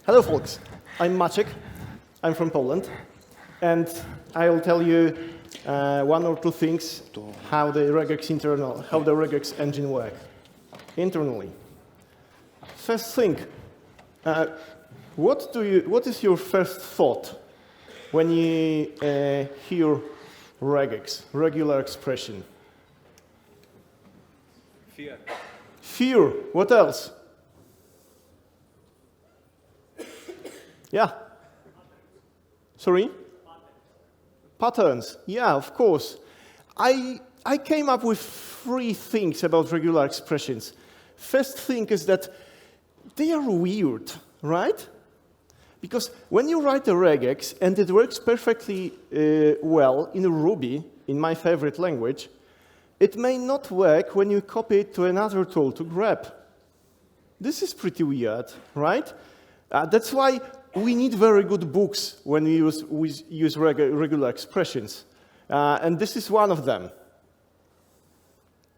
Hello, folks. I'm Maciek. I'm from Poland, and I'll tell you one or two things how the regex engine works internally. First thing, what is your first thought when you hear regex, regular expression? Fear. Fear. What else? Yeah. Sorry? Patterns. Yeah, of course. I came up with three things about regular expressions. First thing is that they are weird, right? Because when you write a regex, and it works perfectly well in Ruby, in my favorite language, it may not work when you copy it to another tool, to grep. This is pretty weird, right? That's why we need very good books when we use regular expressions. And this is one of them.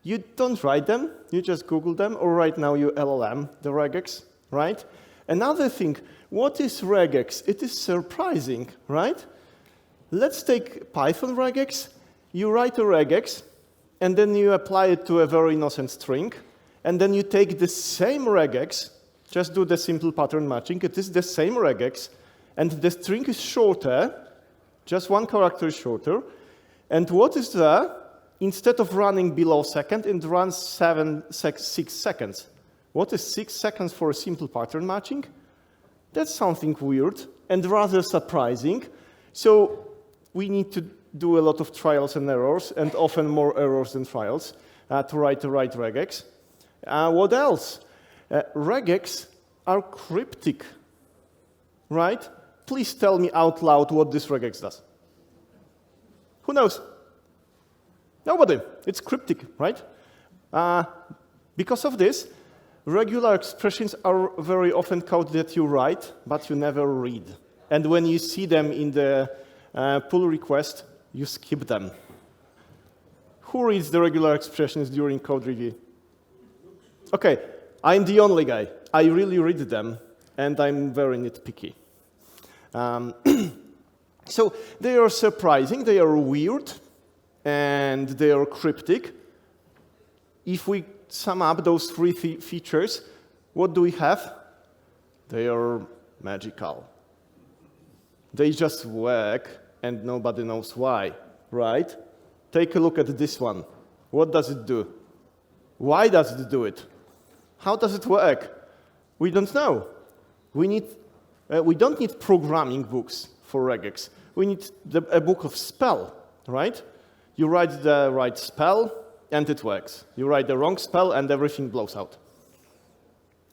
You don't write them, you just Google them, or right now you LLM the regex, right? Another thing, what is regex? It is surprising, right? Let's take Python regex. You write a regex, and then you apply it to a very innocent string, and then you take the same regex, just do the simple pattern matching. It is the same regex, and the string is shorter, just one character is shorter. And what is there? Instead of running below second, it runs 6 seconds. What is 6 seconds for a simple pattern matching? That's something weird and rather surprising. So we need to do a lot of trials and errors, and often more errors than trials, to write the right regex. What else? Regex are cryptic, right? Please tell me out loud what this regex does. Who knows? Nobody. It's cryptic, right? Because of this, regular expressions are very often code that you write, but you never read. And when you see them in the pull request, you skip them. Who reads the regular expressions during code review? Okay. I'm the only guy. I really read them, and I'm very nitpicky. So they are surprising, they are weird, and they are cryptic. If we sum up those three features, what do we have? They are magical. They just work, and nobody knows why, right? Take a look at this one. What does it do? Why does it do it? How does it work? We don't know. We don't need programming books for regex. We need a book of spell, right? You write the right spell, and it works. You write the wrong spell, and everything blows out.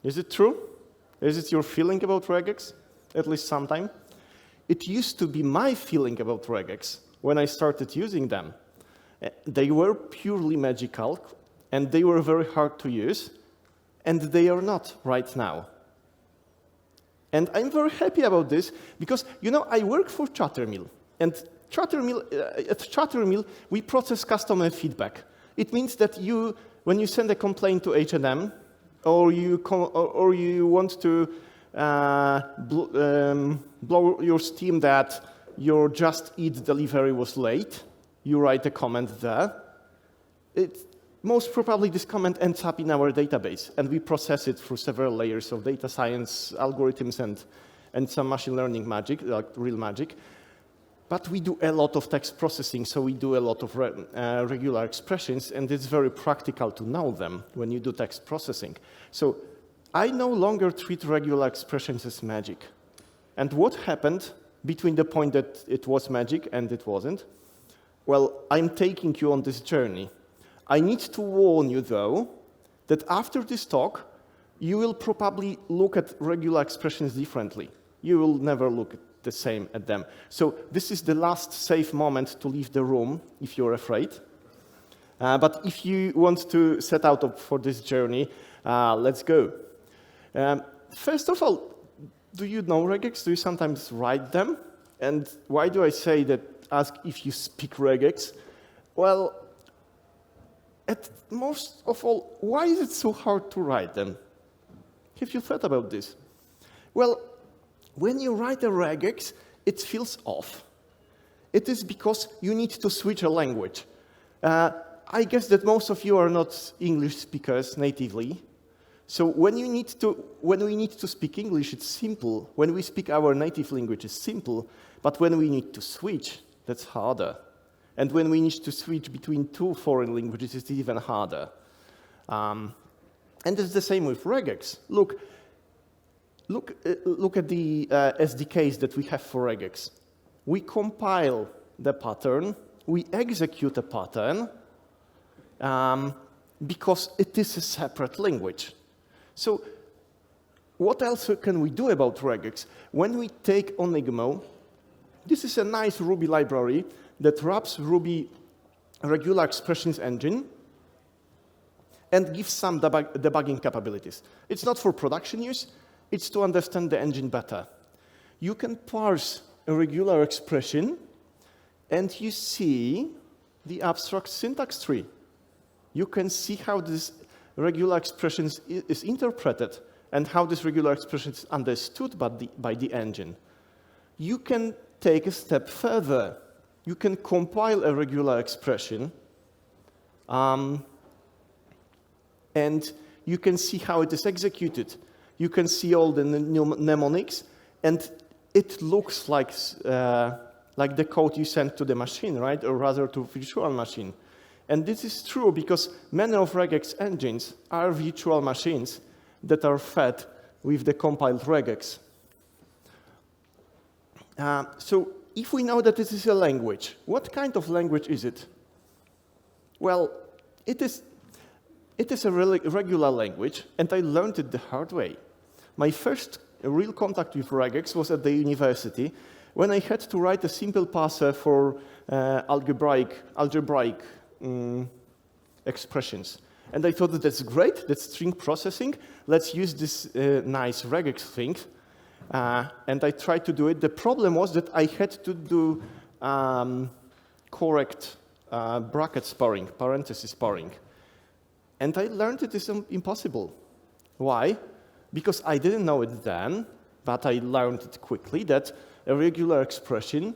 Is it true? Is it your feeling about regex? At least sometime? It used to be my feeling about regex when I started using them. They were purely magical, and they were very hard to use. And they are not right now. And I'm very happy about this because, I work for Chattermill. And at Chattermill, we process customer feedback. It means that when you send a complaint to H&M, or you want to blow your steam that your Just Eat delivery was late, you write a comment there. Most probably, this comment ends up in our database, and we process it through several layers of data science algorithms and some machine learning magic, like real magic. But we do a lot of text processing, so we do a lot of regular expressions, and it's very practical to know them when you do text processing. So I no longer treat regular expressions as magic. And what happened between the point that it was magic and it wasn't? Well, I'm taking you on this journey. I need to warn you, though, that after this talk, you will probably look at regular expressions differently. You will never look the same at them. So this is the last safe moment to leave the room, if you're afraid. But if you want to set out for this journey, let's go. First of all, do you know regex? Do you sometimes write them? And why do I say that, ask if you speak regex? Well, at most of all, why is it so hard to write them? Have you thought about this? Well, when you write a regex, it feels off. It is because you need to switch a language. I guess that most of you are not English speakers natively. So when we need to speak English, it's simple. When we speak our native language, it's simple. But when we need to switch, that's harder. And when we need to switch between two foreign languages, it's even harder. And it's the same with regex. Look at the SDKs that we have for regex. We compile the pattern, we execute a pattern, because it is a separate language. So what else can we do about regex? When we take Onigmo, this is a nice Ruby library that wraps Ruby regular expressions engine and gives some debugging capabilities. It's not for production use, it's to understand the engine better. You can parse a regular expression and you see the abstract syntax tree. You can see how this regular expression is interpreted and how this regular expression is understood by the engine. You can take a step further. You can compile a regular expression and you can see how it is executed. You can see all the mnemonics, and it looks like the code you sent to the machine, right? Or rather to virtual machine. And this is true because many of regex engines are virtual machines that are fed with the compiled regex. So if we know that this is a language, what kind of language is it? Well, it is a regular language, and I learned it the hard way. My first real contact with regex was at the university when I had to write a simple parser for algebraic expressions. And I thought that that's great, that's string processing. Let's use this nice regex thing. And I tried to do it. The problem was that I had to do correct bracket sparing, parenthesis sparing. And I learned it is impossible. Why? Because I didn't know it then, but I learned it quickly, that a regular expression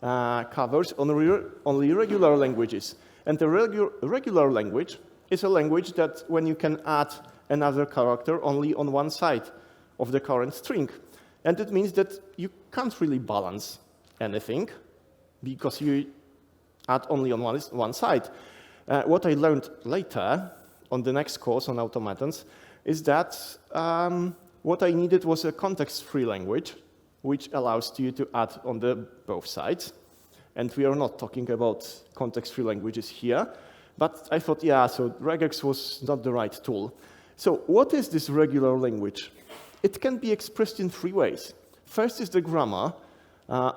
covers only regular languages. And a regular language is a language that when you can add another character only on one side of the current string. And it means that you can't really balance anything because you add only on one side. What I learned later on the next course on automatons is that what I needed was a context-free language, which allows you to add on both sides. And we are not talking about context-free languages here. But I thought, yeah, so regex was not the right tool. So what is this regular language? It can be expressed in three ways. First is the grammar.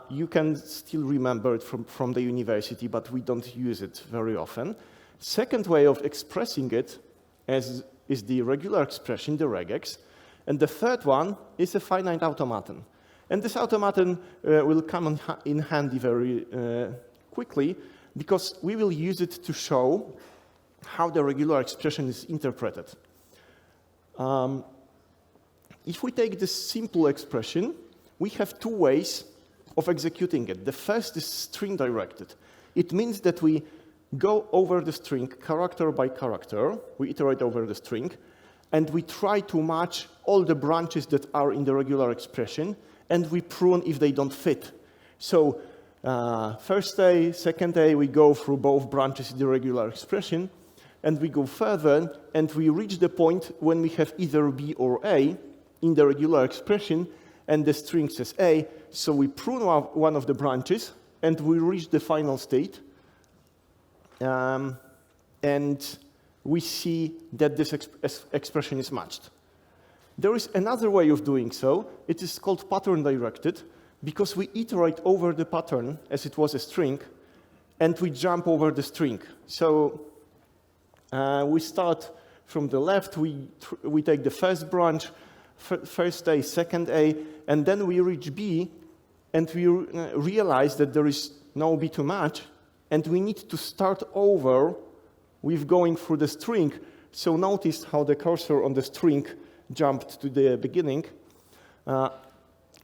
You can still remember it from the university, but we don't use it very often. Second way of expressing it is the regular expression, the regex. And the third one is a finite automaton. And this automaton will come in handy very quickly because we will use it to show how the regular expression is interpreted. If we take this simple expression, we have two ways of executing it. The first is string directed. It means that we go over the string character by character, we iterate over the string, and we try to match all the branches that are in the regular expression, and we prune if they don't fit. So first day, second day, we go through both branches in the regular expression, and we go further, and we reach the point when we have either B or A in the regular expression, and the string says A, so we prune one of the branches, and we reach the final state, and we see that this expression is matched. There is another way of doing so. It is called pattern directed, because we iterate over the pattern as it was a string, and we jump over the string. So we start from the left, we take the first branch, first A, second A, and then we reach B, and we realize that there is no B to match, and we need to start over with going through the string. So notice how the cursor on the string jumped to the beginning.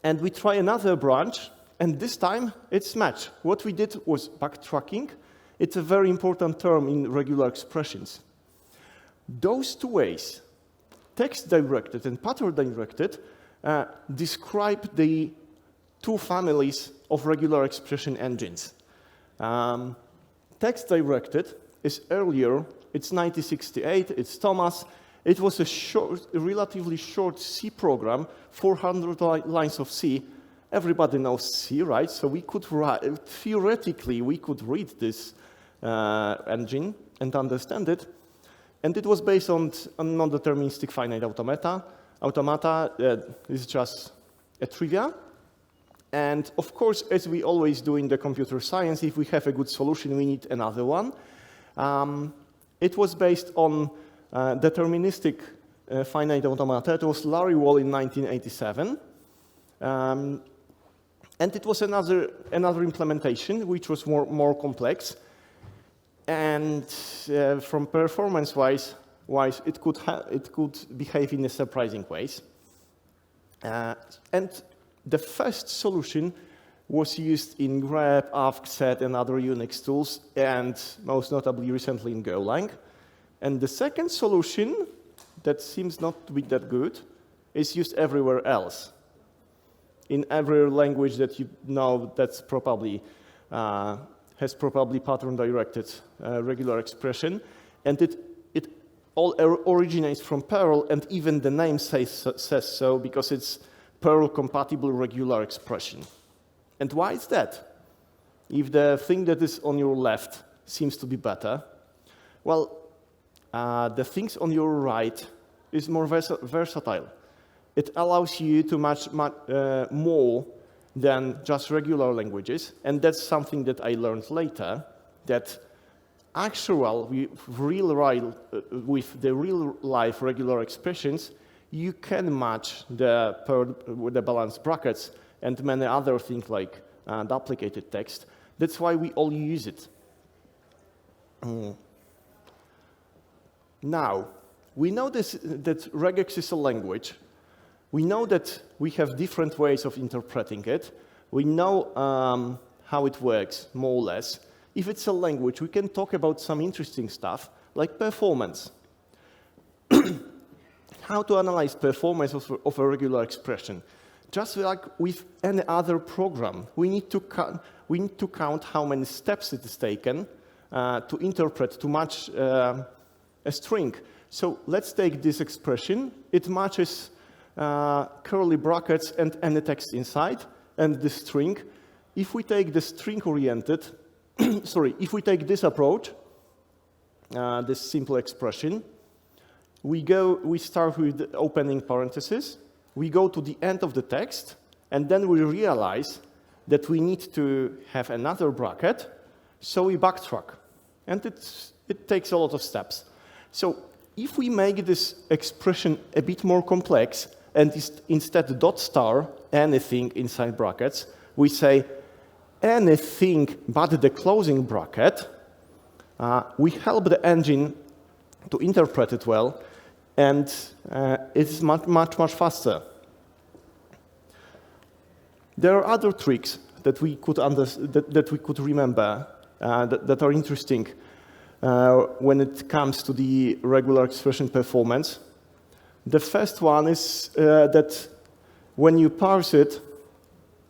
And we try another branch, and this time it's match. What we did was backtracking. It's a very important term in regular expressions. Those two ways, text-directed and pattern-directed, describe the two families of regular expression engines. Text-directed is earlier. It's 1968. It's Thomas. It was a relatively short C program, 400 lines of C. Everybody knows C, right? So we could write, theoretically, we could read this engine and understand it. And it was based on non-deterministic finite automata. Automata is just a trivia. And of course, as we always do in the computer science, if we have a good solution, we need another one. It was based on deterministic finite automata. It was Larry Wall in 1987. And it was another implementation, which was more complex. And from performance-wise, it could behave in a surprising ways. And the first solution was used in grep, avg, set, and other Unix tools, and most notably recently in Golang. And the second solution, that seems not to be that good, is used everywhere else. In every language that you know that's probably has probably pattern-directed regular expression, and it all originates from Perl, and even the name says so because it's Perl-compatible regular expression. And why is that? If the thing that is on your left seems to be better, well, the things on your right is more versatile. It allows you to match more than just regular languages, and that's something that I learned later, that with the real-life regular expressions, you can match with the balanced brackets and many other things like duplicated text. That's why we all use it. Now, we know that regex is a language. We know that we have different ways of interpreting it. We know how it works, more or less. If it's a language, we can talk about some interesting stuff, like performance. How to analyze performance of a regular expression. Just like with any other program, we need to count how many steps it is taken to interpret, to match a string. So let's take this expression. It matches curly brackets and any text inside, and the string. If we take the string-oriented, if we take this approach, this simple expression, we start with the opening parenthesis, we go to the end of the text, and then we realize that we need to have another bracket, so we backtrack. And it takes a lot of steps. So if we make this expression a bit more complex, and instead dot star anything inside brackets, we say anything but the closing bracket, we help the engine to interpret it well, and it's much faster. There are other tricks that we could remember that are interesting when it comes to the regular expression performance. The first one is that when you parse it,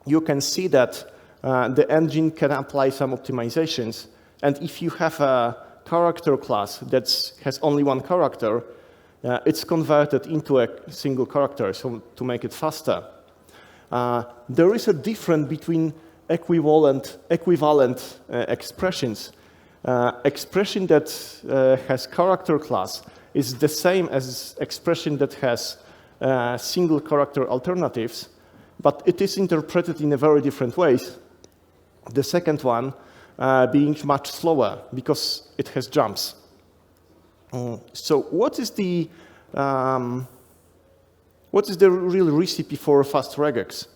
you can see that the engine can apply some optimizations. And if you have a character class that has only one character, it's converted into a single character, so to make it faster. There is a difference between equivalent expressions. Expression that has character class is the same as expression that has single character alternatives, but it is interpreted in a very different ways. The second one being much slower because it has jumps. So what is the real recipe for a fast regex?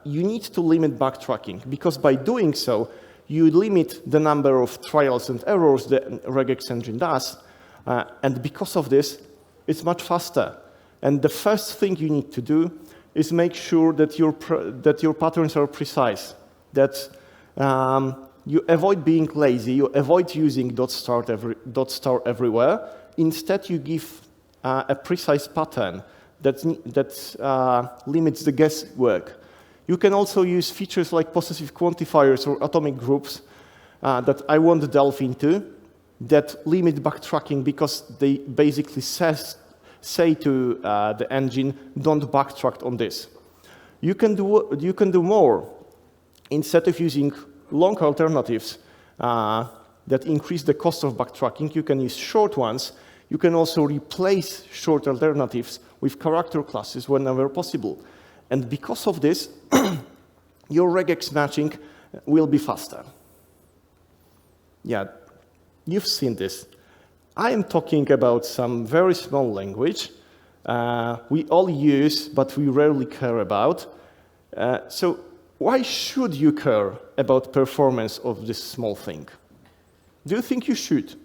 You need to limit backtracking, because by doing so, you limit the number of trials and errors the regex engine does, and because of this, it's much faster. And the first thing you need to do is make sure that your patterns are precise, that you avoid being lazy, you avoid using .star everywhere. Instead, you give a precise pattern that limits the guesswork. You can also use features like possessive quantifiers or atomic groups that I won't delve into that limit backtracking because they basically say to the engine, don't backtrack on this. You can do more. Instead of using long alternatives that increase the cost of backtracking, you can use short ones. You can also replace short alternatives with character classes whenever possible. And because of this, your regex matching will be faster. Yeah, you've seen this. I am talking about some very small language we all use, but we rarely care about. So why should you care about performance of this small thing? Do you think you should?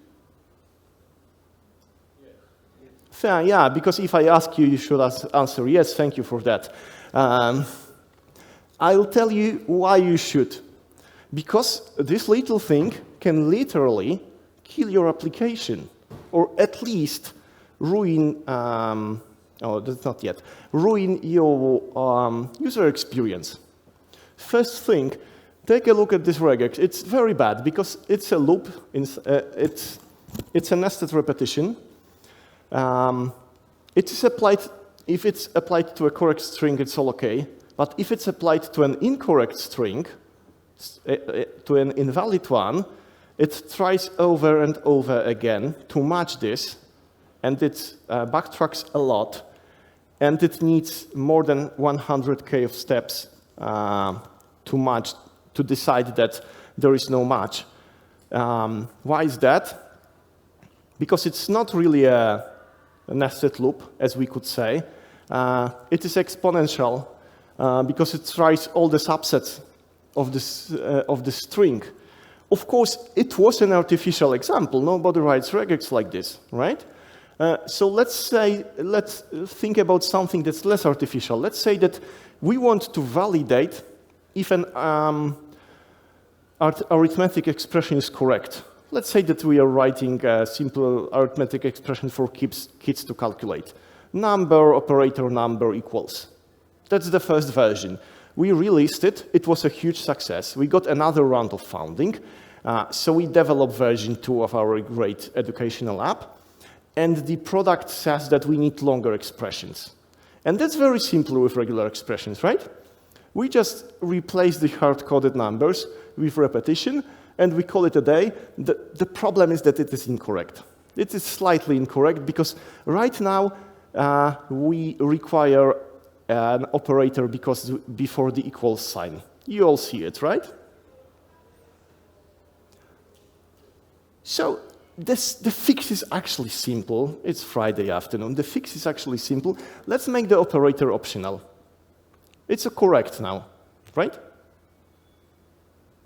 Yeah, because if I ask you, you should answer yes, thank you for that. I'll tell you why you should. Because this little thing can literally kill your application, or at least ruin, that's not yet, ruin your user experience. First thing, take a look at this regex. It's very bad because it's a loop, it's a nested repetition. It is applied, if it's applied to a correct string, it's all okay. But if it's applied to an incorrect string, to an invalid one, it tries over and over again to match this, and it backtracks a lot, and it needs more than 100K of steps to match, to decide that there is no match. Why is that? Because it's not really a nested loop, as we could say. It is exponential because it tries all the subsets of this string. Of course, it was an artificial example. Nobody writes regex like this, right? So let's think about something that's less artificial. Let's say that we want to validate if an arithmetic expression is correct. Let's say that we are writing a simple arithmetic expression for kids to calculate. Number, operator number equals. That's the first version. We released it. It was a huge success. We got another round of funding. So we developed version 2 of our great educational app. And the product says that we need longer expressions. And that's very simple with regular expressions, right? We just replace the hard-coded numbers with repetition, and we call it a day. The problem is that it is incorrect. It is slightly incorrect because right now we require an operator before the equals sign. You all see it, right? So the fix is actually simple. It's Friday afternoon. The fix is actually simple. Let's make the operator optional. It's correct now, right?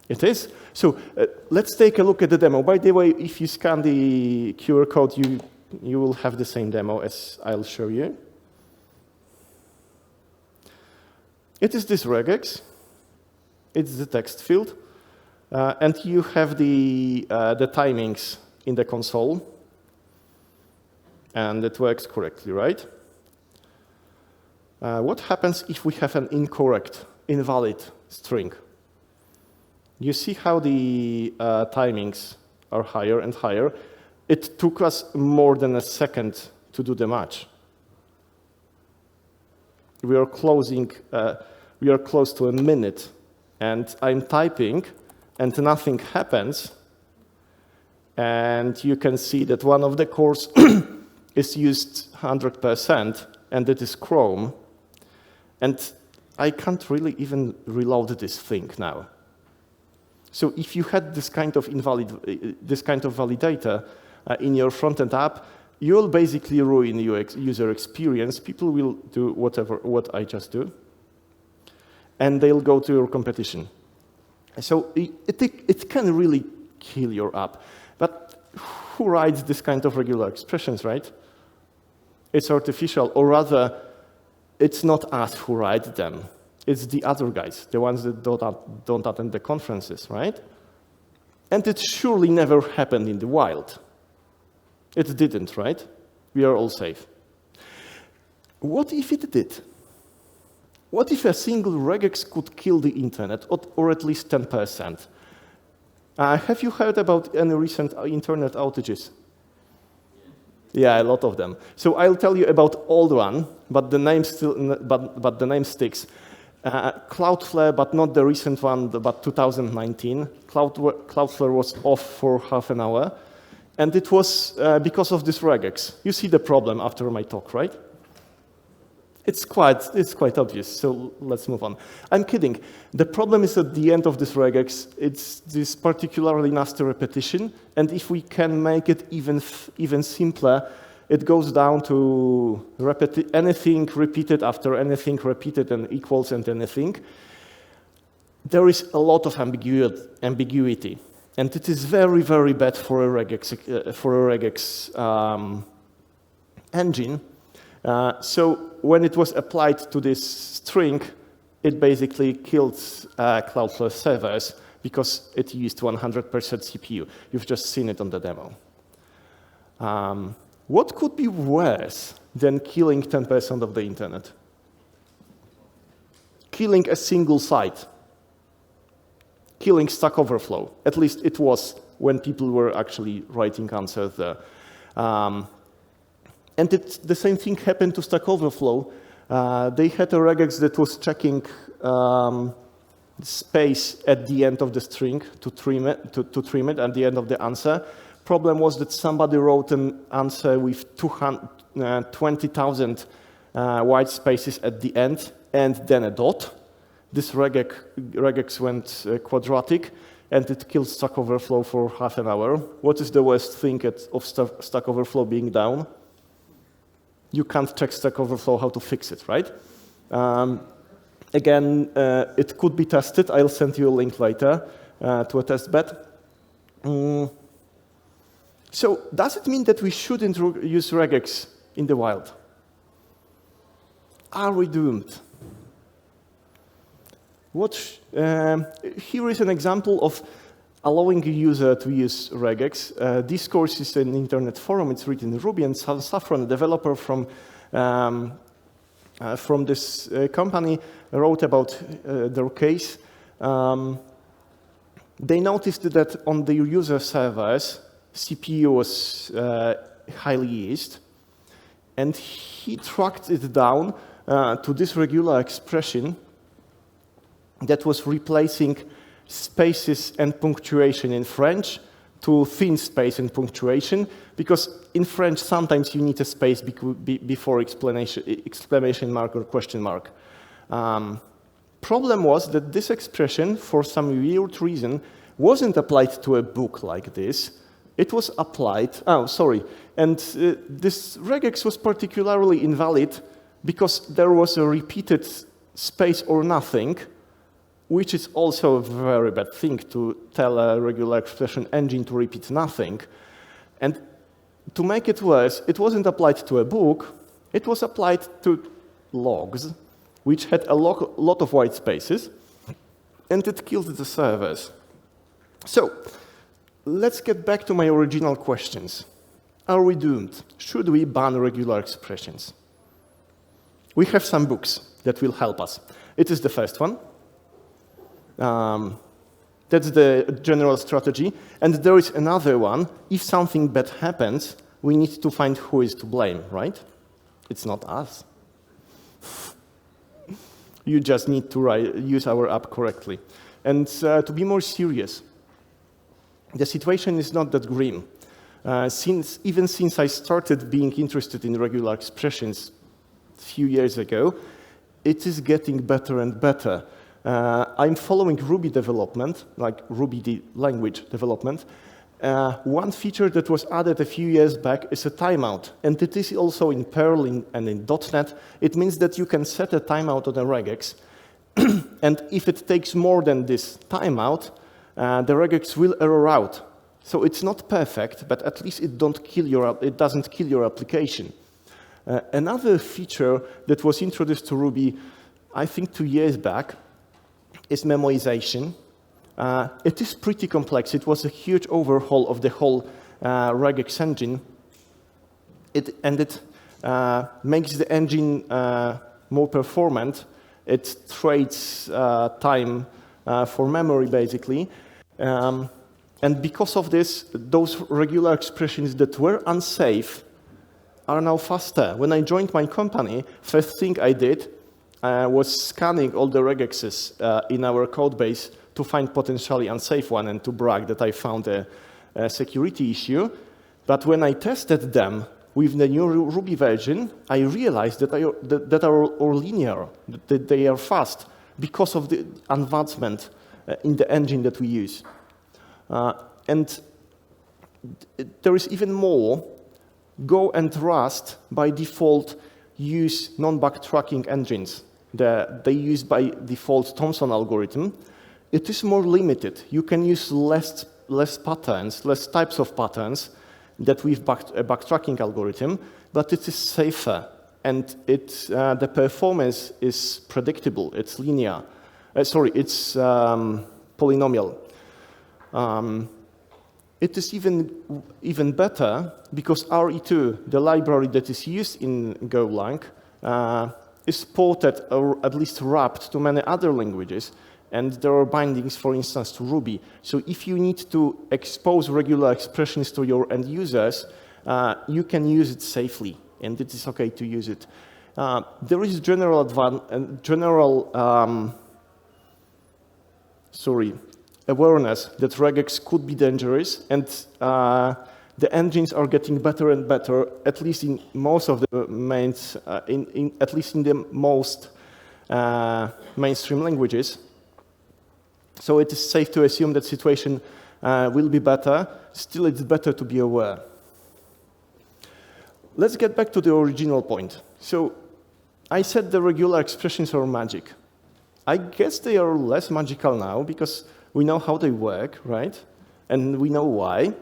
It is. So let's take a look at the demo. By the way, if you scan the QR code, you will have the same demo as I'll show you. It is this regex. It's the text field. And you have the timings in the console. And it works correctly, right? What happens if we have an incorrect, invalid string? You see how the timings are higher and higher. It took us more than a second to do the match. We are close to a minute, and I'm typing, and nothing happens. And you can see that one of the cores is used 100%, and it is Chrome. And I can't really even reload this thing now. So if you had this kind of validator in your front-end app, you'll basically ruin your user experience. People will do what I just do, and they'll go to your competition. So it can really kill your app. But who writes this kind of regular expressions, right? It's artificial, or rather, it's not us who write them. It's the other guys, the ones that don't attend the conferences, right? And it surely never happened in the wild. It didn't, right? We are all safe. What if it did? What if a single regex could kill the internet, or at least 10%? Have you heard about any recent internet outages? Yeah, a lot of them. So I'll tell you about old one, but the name but the name sticks. Cloudflare, but not the recent one, but 2019. Cloudflare was off for half an hour, and it was because of this regex. You see the problem after my talk, right? It's quite obvious, so let's move on. I'm kidding. The problem is at the end of this regex, it's this particularly nasty repetition, and if we can make it even simpler, it goes down to anything repeated after anything repeated and equals and anything. There is a lot of ambiguity, and it is very, very bad for a regex engine. So when it was applied to this string, it basically killed Cloudflare servers because it used 100% CPU. You've just seen it on the demo. What could be worse than killing 10% of the internet? Killing a single site. Killing Stack Overflow. At least it was when people were actually writing answers there. And the same thing happened to Stack Overflow. They had a regex that was checking space at the end of the string to trim it at the end of the answer. Problem was that somebody wrote an answer with 20,000 white spaces at the end and then a dot. This regex went quadratic, and it killed Stack Overflow for half an hour. What is the worst thing of Stack Overflow being down? You can't check Stack Overflow how to fix it, right? Again, it could be tested. I'll send you a link later to a test bed. So does it mean that we shouldn't use regex in the wild? Are we doomed? Here is an example of allowing a user to use regex. This course is an internet forum. It's written in Ruby, and Saffron, a developer from this company, wrote about their case. They noticed that on the user servers, CPU was highly used, and he tracked it down to this regular expression that was replacing spaces and punctuation in French to thin space and punctuation, because in French sometimes you need a space before exclamation mark or question mark. Problem was that this expression, for some weird reason, wasn't applied to a book like this. It was applied, and this regex was particularly invalid because there was a repeated space or nothing, which is also a very bad thing to tell a regular expression engine to repeat nothing. And to make it worse, it wasn't applied to a book, it was applied to logs, which had a lot of white spaces, and it killed the servers. So, let's get back to my original questions. Are we doomed? Should we ban regular expressions? We have some books that will help us. It is the first one. That's the general strategy. And there is another one. If something bad happens, we need to find who is to blame, right? It's not us. You just need to use our app correctly. And to be more serious, the situation is not that grim. Even since I started being interested in regular expressions a few years ago, it is getting better and better. I'm following Ruby development, like Ruby the language development. One feature that was added a few years back is a timeout, and it is also in Perl and in .NET. It means that you can set a timeout on a regex, and if it takes more than this timeout, the regex will error out. So it's not perfect, but at least it doesn't kill your application. Another feature that was introduced to Ruby, I think 2 years back, is memoization. It is pretty complex. It was a huge overhaul of the whole regex engine. It makes the engine more performant. It trades time for memory, basically. And because of this, those regular expressions that were unsafe are now faster. When I joined my company, first thing I did was scanning all the regexes in our code base to find potentially unsafe one and to brag that I found a security issue. But when I tested them with the new Ruby version, I realized that they are linear, that they are fast because of the advancement in the engine that we use. And there is even more. Go and Rust, by default, use non-backtracking engines. They use, by default, Thomson algorithm. It is more limited. You can use less patterns, less types of patterns that with a backtracking algorithm, but it is safer, and the performance is predictable. It's linear. It's polynomial. It is even better because RE2, the library that is used in Golang, is ported or at least wrapped to many other languages, and there are bindings, for instance, to Ruby. So if you need to expose regular expressions to your end users, you can use it safely, and it is okay to use it. There is general awareness that regex could be dangerous, and the engines are getting better and better, at least in most of the at least in the most mainstream languages. So it is safe to assume that situation will be better. Still, it's better to be aware. Let's get back to the original point. So I said the regular expressions are magic. I guess they are less magical now because we know how they work, right? And we know why.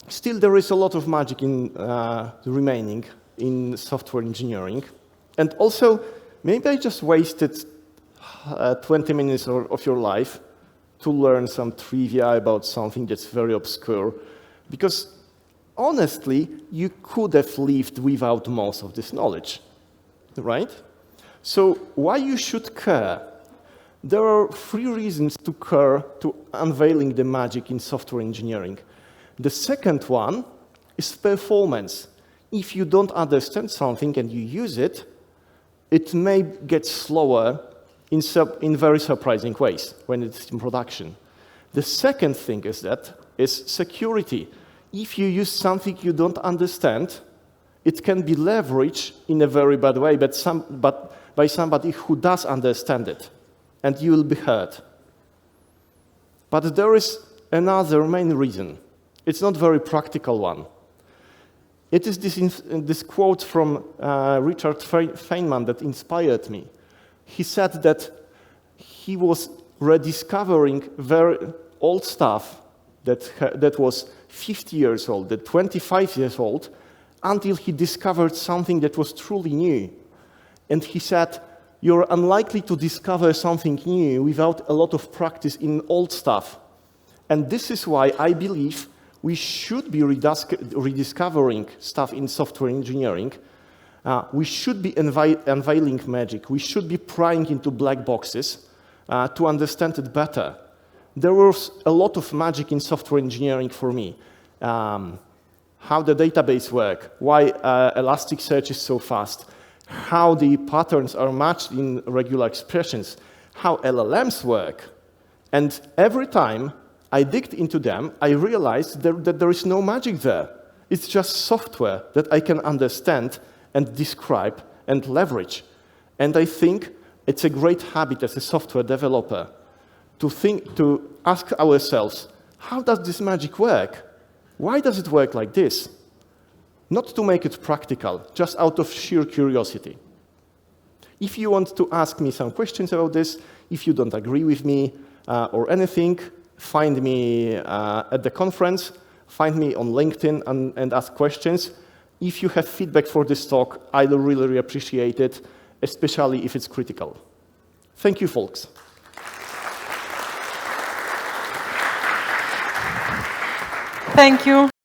Still, there is a lot of magic in remaining in software engineering. And also, maybe I just wasted 20 minutes of your life to learn some trivia about something that's very obscure. Because honestly, you could have lived without most of this knowledge, right? So why you should care? There are 3 reasons to care to unveiling the magic in software engineering. The second one is performance. If you don't understand something and you use it, it may get slower in very surprising ways when it's in production. The second thing is security. If you use something you don't understand, it can be leveraged in a very bad way, but by somebody who does understand it, and you will be hurt. But there is another main reason. It's not a very practical one. It is this quote from Richard Feynman that inspired me. He said that he was rediscovering very old stuff that was 50 years old, that 25 years old, until he discovered something that was truly new. And he said, you're unlikely to discover something new without a lot of practice in old stuff. And this is why I believe we should be rediscovering stuff in software engineering. We should be unveiling magic. We should be prying into black boxes to understand it better. There was a lot of magic in software engineering for me. How the database work, why Elasticsearch is so fast, how the patterns are matched in regular expressions, how LLMs work. And every time I digged into them, I realized that there is no magic there. It's just software that I can understand and describe and leverage. And I think it's a great habit as a software developer to ask ourselves, how does this magic work? Why does it work like this? Not to make it practical, just out of sheer curiosity. If you want to ask me some questions about this, if you don't agree with me or anything, find me at the conference, find me on LinkedIn and ask questions. if you have feedback for this talk, I'd really appreciate it, especially if it's critical. Thank you, folks. Thank you.